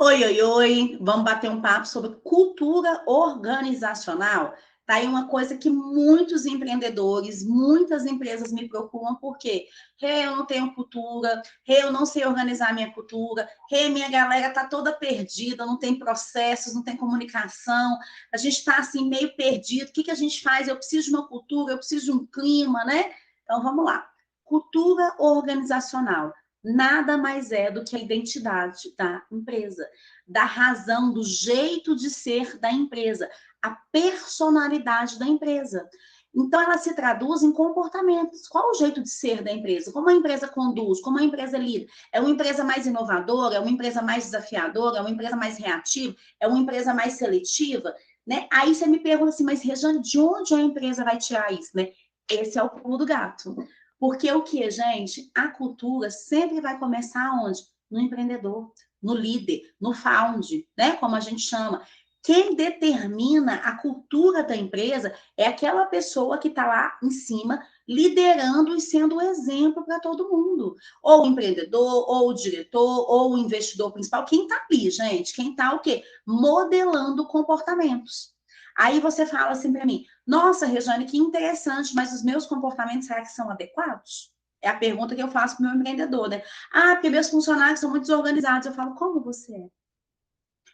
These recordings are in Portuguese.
Oi, oi, oi. Vamos bater um papo sobre cultura organizacional. Tá aí uma coisa que muitos empreendedores, muitas empresas me procuram, porque eu não tenho cultura, eu não sei organizar minha cultura, minha galera tá toda perdida, não tem processos, não tem comunicação, a gente está assim meio perdido. O que a gente faz? Eu preciso de uma cultura, eu preciso de um clima, né? Então vamos lá. Cultura organizacional nada mais é do que a identidade da empresa, da razão, do jeito de ser da empresa, a personalidade da empresa. Então, ela se traduz em comportamentos. Qual o jeito de ser da empresa? Como a empresa conduz? Como a empresa lida? É uma empresa mais inovadora? É uma empresa mais desafiadora? É uma empresa mais reativa? É uma empresa mais seletiva? Né? Aí você me pergunta assim, mas Rejane, de onde a empresa vai tirar isso? Né? Esse é o pulo do gato. Porque o que, gente? A cultura sempre vai começar onde? No empreendedor, no líder, no found, né? Como a gente chama. Quem determina a cultura da empresa é aquela pessoa que está lá em cima, liderando e sendo o exemplo para todo mundo. Ou o empreendedor, ou o diretor, ou o investidor principal. Quem está ali, gente? Quem está o quê? Modelando comportamentos. Aí você fala assim para mim, nossa, Rejane, que interessante, mas os meus comportamentos, será que são adequados? É a pergunta que eu faço para o meu empreendedor, né? Ah, porque meus funcionários são muito desorganizados. Eu falo, como você é?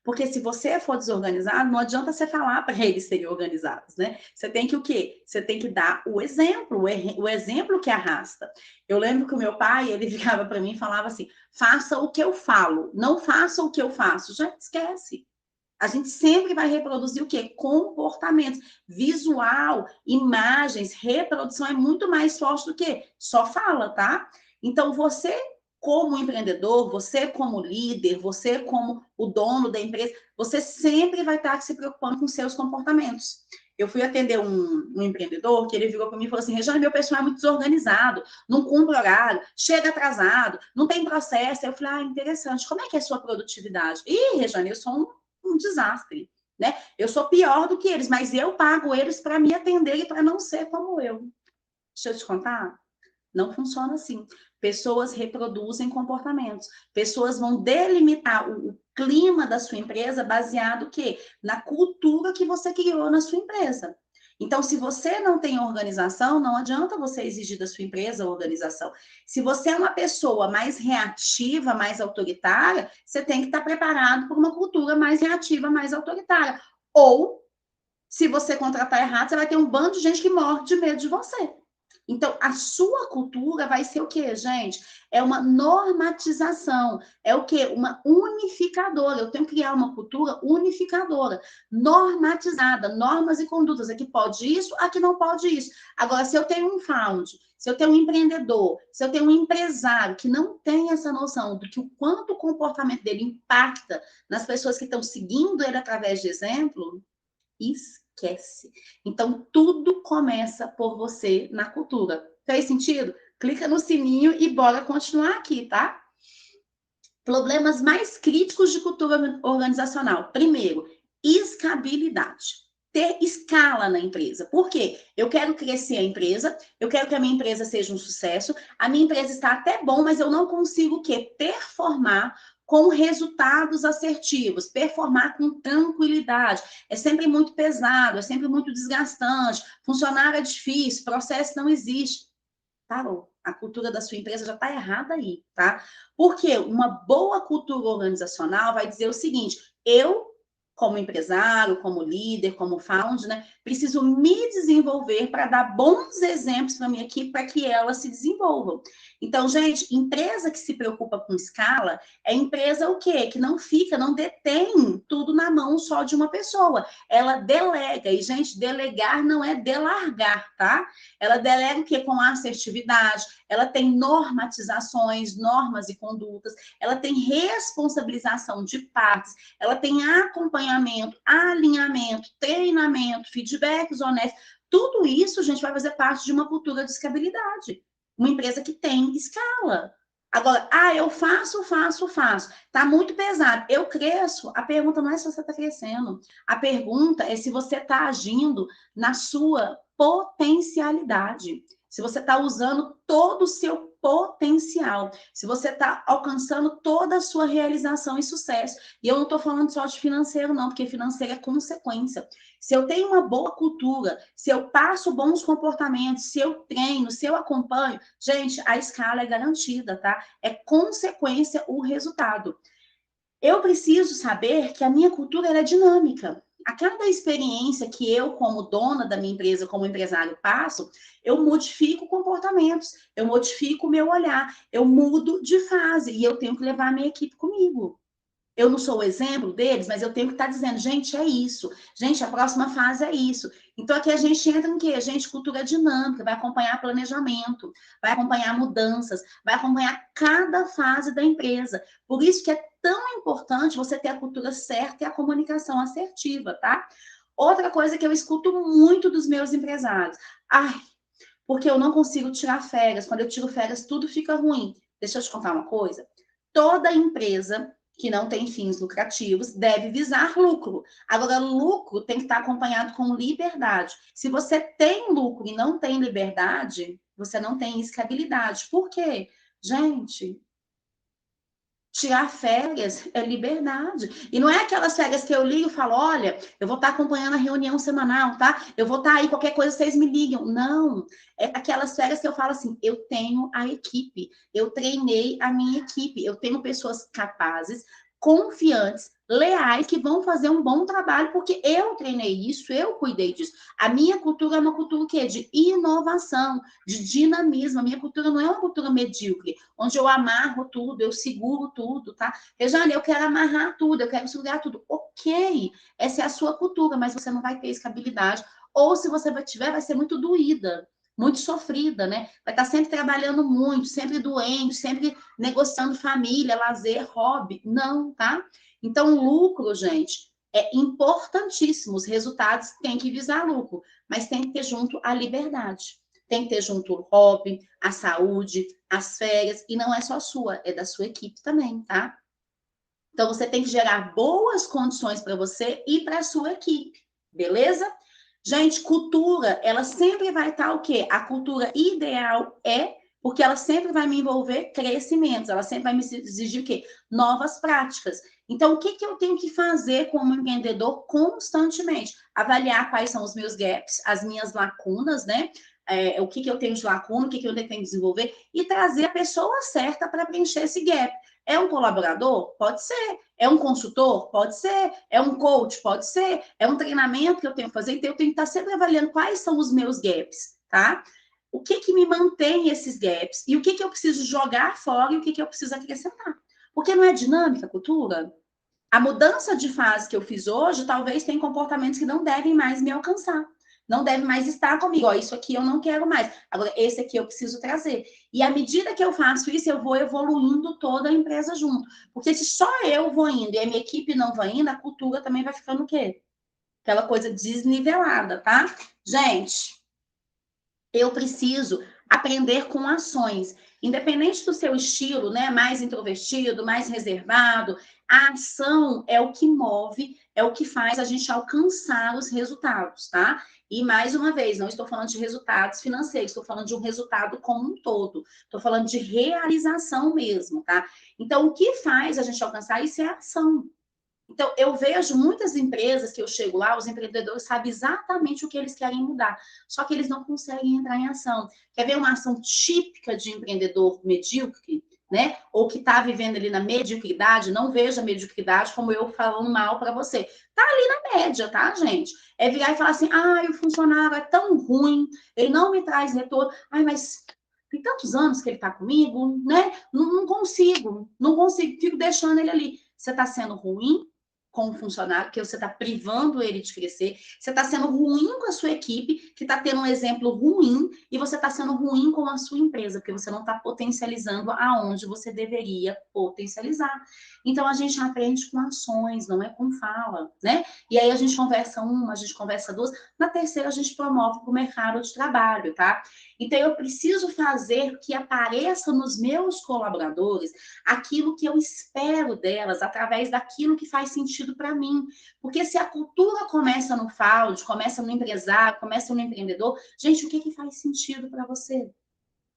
Porque se você for desorganizado, não adianta você falar para eles serem organizados, né? Você tem que o quê? Você tem que dar o exemplo, o exemplo que arrasta. Eu lembro que o meu pai, ele ficava para mim e falava assim, faça o que eu falo, não faça o que eu faço. Já esquece. A gente sempre vai reproduzir o quê? Comportamentos. Visual, imagens, reprodução é muito mais forte do que só fala, tá? Então, você, como empreendedor, você, como líder, você, como o dono da empresa, você sempre vai estar se preocupando com seus comportamentos. Eu fui atender um empreendedor que ele virou para mim e falou assim: Rejane, meu pessoal é muito desorganizado, não cumpre horário, chega atrasado, não tem processo. Eu falei: ah, interessante, como é que é a sua produtividade? Ih, Rejane, eu sou um desastre, né? Eu sou pior do que eles, mas eu pago eles para me atender e para não ser como eu. Deixa eu te contar, não funciona assim. Pessoas reproduzem comportamentos. Pessoas vão delimitar o clima da sua empresa baseado que na cultura que você criou na sua empresa. Então, se você não tem organização, não adianta você exigir da sua empresa organização. Se você é uma pessoa mais reativa, mais autoritária, você tem que estar preparado para uma cultura mais reativa, mais autoritária. Ou, se você contratar errado, você vai ter um bando de gente que morre de medo de você. Então, a sua cultura vai ser o quê, gente? É uma normatização. É o quê? Uma unificadora. Eu tenho que criar uma cultura unificadora, normatizada, normas e condutas. Aqui pode isso, aqui não pode isso. Agora, se eu tenho um found, se eu tenho um empreendedor, se eu tenho um empresário que não tem essa noção do que o quanto o comportamento dele impacta nas pessoas que estão seguindo ele através de exemplo, esquece. Então, tudo começa por você na cultura. Fez sentido? Clica no sininho e bora continuar aqui, tá? Problemas mais críticos de cultura organizacional. Primeiro, escalabilidade. Ter escala na empresa. Por quê? Eu quero crescer a empresa, eu quero que a minha empresa seja um sucesso, a minha empresa está até bom, mas eu não consigo o quê? Performar com resultados assertivos, performar com tranquilidade. É sempre muito pesado, é sempre muito desgastante, funcionário é difícil, processo não existe. Parou. A cultura da sua empresa já está errada aí, tá? Porque uma boa cultura organizacional vai dizer o seguinte: eu, como empresário, como líder, como found, né, preciso me desenvolver para dar bons exemplos para minha equipe para que ela se desenvolva. Então, gente, empresa que se preocupa com escala é empresa o quê? Que não fica, não detém tudo na mão só de uma pessoa. Ela delega. E, gente, delegar não é delargar, tá? Ela delega o quê? Com assertividade, ela tem normatizações, normas e condutas, ela tem responsabilização de partes, ela tem acompanhamento, alinhamento, treinamento, feedbacks honestos. Tudo isso, gente, vai fazer parte de uma cultura de escalabilidade. Uma empresa que tem escala. Agora, eu faço. Tá muito pesado. Eu cresço. A pergunta não é se você está crescendo. A pergunta é se você está agindo na sua potencialidade. Se você está usando todo o seu potencial, se você está alcançando toda a sua realização e sucesso. E eu não estou falando só de financeiro, não, porque financeiro é consequência. Se eu tenho uma boa cultura, se eu passo bons comportamentos, se eu treino, se eu acompanho, gente, a escala é garantida, tá? É consequência o resultado. Eu preciso saber que a minha cultura é dinâmica. A cada experiência que eu, como dona da minha empresa, como empresário, passo, eu modifico comportamentos, eu modifico o meu olhar, eu mudo de fase e eu tenho que levar a minha equipe comigo. Eu não sou o exemplo deles, mas eu tenho que estar dizendo, gente, é isso. Gente, a próxima fase é isso. Então, aqui a gente entra em quê? A gente, cultura dinâmica, vai acompanhar planejamento, vai acompanhar mudanças, vai acompanhar cada fase da empresa. Por isso que é tão importante você ter a cultura certa e a comunicação assertiva, tá? Outra coisa que eu escuto muito dos meus empresários. Ai, porque eu não consigo tirar férias. Quando eu tiro férias, tudo fica ruim. Deixa eu te contar uma coisa. Toda empresa que não tem fins lucrativos deve visar lucro. Agora, lucro tem que estar acompanhado com liberdade. Se você tem lucro e não tem liberdade, você não tem escalabilidade. Por quê? Gente, tirar férias é liberdade. E não é aquelas férias que eu ligo e falo, olha, eu vou estar acompanhando a reunião semanal, tá? Eu vou estar aí, qualquer coisa vocês me ligam. Não. É aquelas férias que eu falo assim, eu tenho a equipe, eu treinei a minha equipe, eu tenho pessoas capazes, confiantes, leais, que vão fazer um bom trabalho, porque eu treinei isso, eu cuidei disso. A minha cultura é uma cultura que é de inovação, de dinamismo. A minha cultura não é uma cultura medíocre, onde eu amarro tudo, eu seguro tudo, tá? Rejane, eu quero amarrar tudo, eu quero segurar tudo. Ok, essa é a sua cultura, mas você não vai ter escalabilidade. Ou se você tiver, vai ser muito doída, muito sofrida, né? Vai estar sempre trabalhando muito, sempre doente, sempre negociando família, lazer, hobby. Não, tá? Então, lucro, gente, é importantíssimo. Os resultados têm que visar lucro, mas tem que ter junto a liberdade. Tem que ter junto o hobby, a saúde, as férias, e não é só sua, é da sua equipe também, tá? Então, você tem que gerar boas condições para você e para a sua equipe, beleza? Gente, cultura, ela sempre vai estar o quê? A cultura ideal é, porque ela sempre vai me envolver crescimentos, ela sempre vai me exigir o quê? Novas práticas. Então, o que, que eu tenho que fazer como empreendedor constantemente? Avaliar quais são os meus gaps, as minhas lacunas, né? O que, que eu tenho de lacuna, o que, que eu tenho que desenvolver, e trazer a pessoa certa para preencher esse gap. É um colaborador? Pode ser. É um consultor? Pode ser. É um coach? Pode ser. É um treinamento que eu tenho que fazer? Então, eu tenho que estar sempre avaliando quais são os meus gaps, tá? O que que me mantém esses gaps? E o que que eu preciso jogar fora e o que que eu preciso acrescentar? Porque não é dinâmica a cultura? A mudança de fase que eu fiz hoje, talvez tenha comportamentos que não devem mais me alcançar. Não deve mais estar comigo. Ó, isso aqui eu não quero mais. Agora, esse aqui eu preciso trazer. E à medida que eu faço isso, eu vou evoluindo toda a empresa junto. Porque se só eu vou indo e a minha equipe não vai indo, a cultura também vai ficando o quê? Aquela coisa desnivelada, tá? Gente, eu preciso aprender com ações. Independente do seu estilo, né? Mais introvertido, mais reservado, a ação é o que move, é o que faz a gente alcançar os resultados, tá? E mais uma vez, não estou falando de resultados financeiros, estou falando de um resultado como um todo. Estou falando de realização mesmo, tá? Então, o que faz a gente alcançar isso é a ação. Então, eu vejo muitas empresas que eu chego lá, os empreendedores sabem exatamente o que eles querem mudar, só que eles não conseguem entrar em ação. Quer ver uma ação típica de empreendedor medíocre, né? Ou que está vivendo ali na mediocridade, não veja a mediocridade como eu falando mal para você. Tá ali na média, tá, gente? É virar e falar assim, o funcionário é tão ruim, ele não me traz retorno. Ai, mas tem tantos anos que ele está comigo, né? Não consigo, fico deixando ele ali. Você está sendo ruim com o funcionário, que você está privando ele de crescer, você está sendo ruim com a sua equipe, que está tendo um exemplo ruim, e você está sendo ruim com a sua empresa, porque você não está potencializando aonde você deveria potencializar. Então, a gente aprende com ações, não é com fala, né? E aí a gente conversa uma, a gente conversa duas, na terceira a gente promove para o mercado de trabalho, tá? Então, eu preciso fazer que apareça nos meus colaboradores aquilo que eu espero delas, através daquilo que faz sentido para mim. Porque se a cultura começa no fraude, começa no empresário, começa no empreendedor, gente, o que, que faz sentido para você?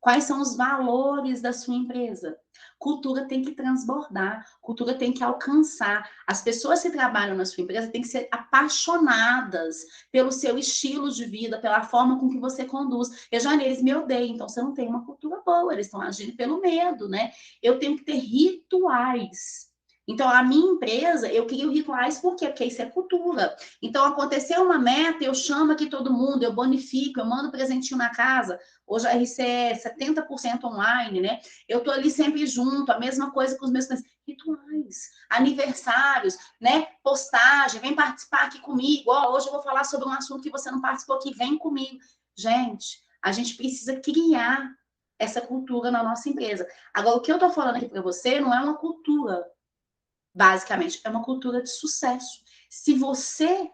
Quais são os valores da sua empresa? Cultura tem que transbordar, cultura tem que alcançar. As pessoas que trabalham na sua empresa têm que ser apaixonadas pelo seu estilo de vida, pela forma com que você conduz. Rejane, eles me odeiam, então você não tem uma cultura boa, eles estão agindo pelo medo, né? Eu tenho que ter rituais. Então, a minha empresa, eu crio rituais por quê? Porque isso é cultura. Então, aconteceu uma meta, eu chamo aqui todo mundo, eu bonifico, eu mando presentinho na casa. Hoje a RC é 70% online, né? Eu tô ali sempre junto, a mesma coisa com os meus rituais, aniversários, né? Postagem, vem participar aqui comigo. Ó, hoje eu vou falar sobre um assunto que você não participou aqui, vem comigo. Gente, a gente precisa criar essa cultura na nossa empresa. Agora, o que eu tô falando aqui para você não é uma cultura, basicamente, é uma cultura de sucesso. Se você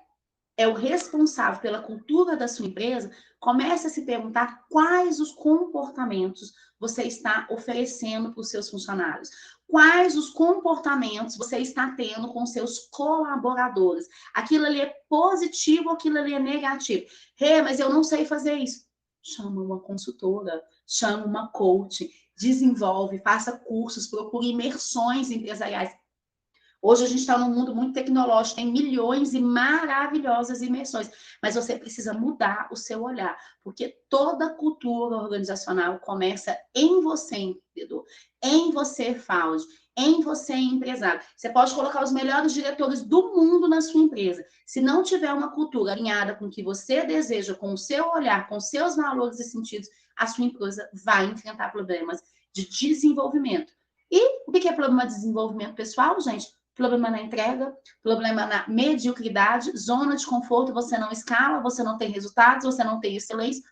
é o responsável pela cultura da sua empresa, comece a se perguntar quais os comportamentos você está oferecendo para os seus funcionários. Quais os comportamentos você está tendo com seus colaboradores? Aquilo ali é positivo, aquilo ali é negativo. Mas eu não sei fazer isso. Chama uma consultora, chama uma coach, desenvolve, faça cursos, procure imersões empresariais. Hoje a gente está num mundo muito tecnológico, tem milhões e maravilhosas imersões, mas você precisa mudar o seu olhar, porque toda cultura organizacional começa em você, empreendedor, em você, found, em você, empresário. Você pode colocar os melhores diretores do mundo na sua empresa. Se não tiver uma cultura alinhada com o que você deseja, com o seu olhar, com seus valores e sentidos, a sua empresa vai enfrentar problemas de desenvolvimento. E o que é problema de desenvolvimento pessoal, gente? Problema na entrega, problema na mediocridade, zona de conforto, você não escala, você não tem resultados, você não tem excelência,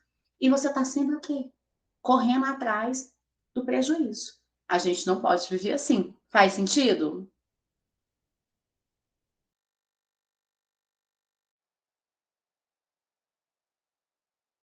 e você está sempre o quê? Correndo atrás do prejuízo. A gente não pode viver assim. Faz sentido?